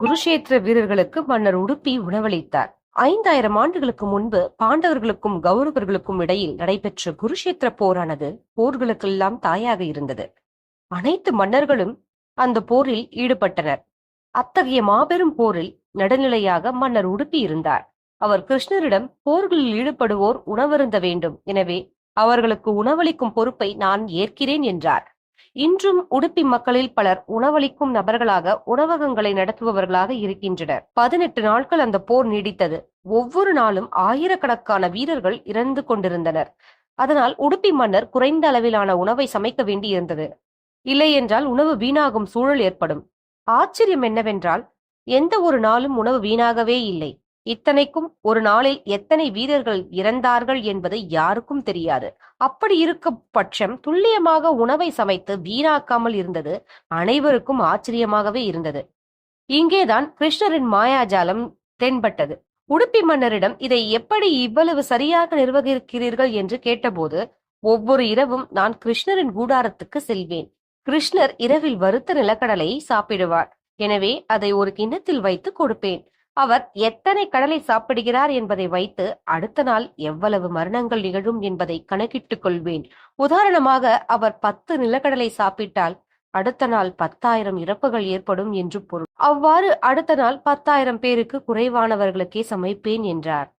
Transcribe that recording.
குருஷேத்திர வீரர்களுக்கு மன்னர் உடுப்பி உணவளித்தார். 5000 ஆண்டுகளுக்கு முன்பு பாண்டவர்களுக்கும் கௌரவர்களுக்கும் இடையில் நடைபெற்ற குருஷேத்திர போரானது போர்களுக்கெல்லாம் தாயாக இருந்தது. அனைத்து மன்னர்களும் அந்த போரில் ஈடுபட்டனர். அத்தகைய மாபெரும் போரில் நடுநிலையாக மன்னர் உடுப்பி இருந்தார். அவர் கிருஷ்ணரிடம் போர்களில் ஈடுபடுவோர் உணவருந்த வேண்டும், எனவே அவர்களுக்கு உணவளிக்கும் பொறுப்பை நான் ஏற்கிறேன் என்றார். இன்றும் உடுப்பி மக்களில் பலர் உணவளிக்கும் நபர்களாக உணவகங்களை நடத்துபவர்களாக இருக்கின்றனர். 18 நாட்கள் அந்த போர் நீடித்தது. ஒவ்வொரு நாளும் ஆயிரக்கணக்கான வீரர்கள் இறந்து கொண்டிருந்தனர். அதனால் உடுப்பி மன்னர் குறைந்த அளவிலான உணவை சமைக்க வேண்டியிருந்தது. இல்லையென்றால் உணவு வீணாகும் சூழல் ஏற்படும். ஆச்சரியம் என்னவென்றால் எந்த ஒரு நாளும் உணவு வீணாகவே இல்லை. இத்தனைக்கும் ஒரு நாளில் எத்தனை வீரர்கள் இறந்தார்கள் என்பது யாருக்கும் தெரியாது. அப்படி இருக்க பட்சம் துல்லியமாக உணவை சமைத்து வீணாக்காமல் இருந்தது அனைவருக்கும் ஆச்சரியமாகவே இருந்தது. இங்கேதான் கிருஷ்ணரின் மாயாஜாலம் தென்பட்டது. உடுப்பி மன்னரிடம் இதை எப்படி இவ்வளவு சரியாக நிர்வகிக்கிறீர்கள் என்று கேட்டபோது, ஒவ்வொரு இரவும் நான் கிருஷ்ணரின் கூடாரத்துக்கு செல்வேன். கிருஷ்ணர் இரவில் வறுத்த நிலக்கடலை சாப்பிடுவார். எனவே அதை ஒரு கிண்ணத்தில் வைத்து கொடுப்பேன். அவர் எத்தனை கடலை சாப்பிடுகிறார் என்பதை வைத்து அடுத்த நாள் எவ்வளவு மரணங்கள் நிகழும் என்பதை கணக்கிட்டுக் கொள்வேன். உதாரணமாக அவர் 10 நிலக்கடலை சாப்பிட்டால் அடுத்த நாள் 10,000 இறப்புகள் ஏற்படும் என்று பொருள். அவ்வாறு அடுத்த நாள் 10,000 பேருக்கு குறைவானவர்களுக்கே சமைப்பேன் என்றார்.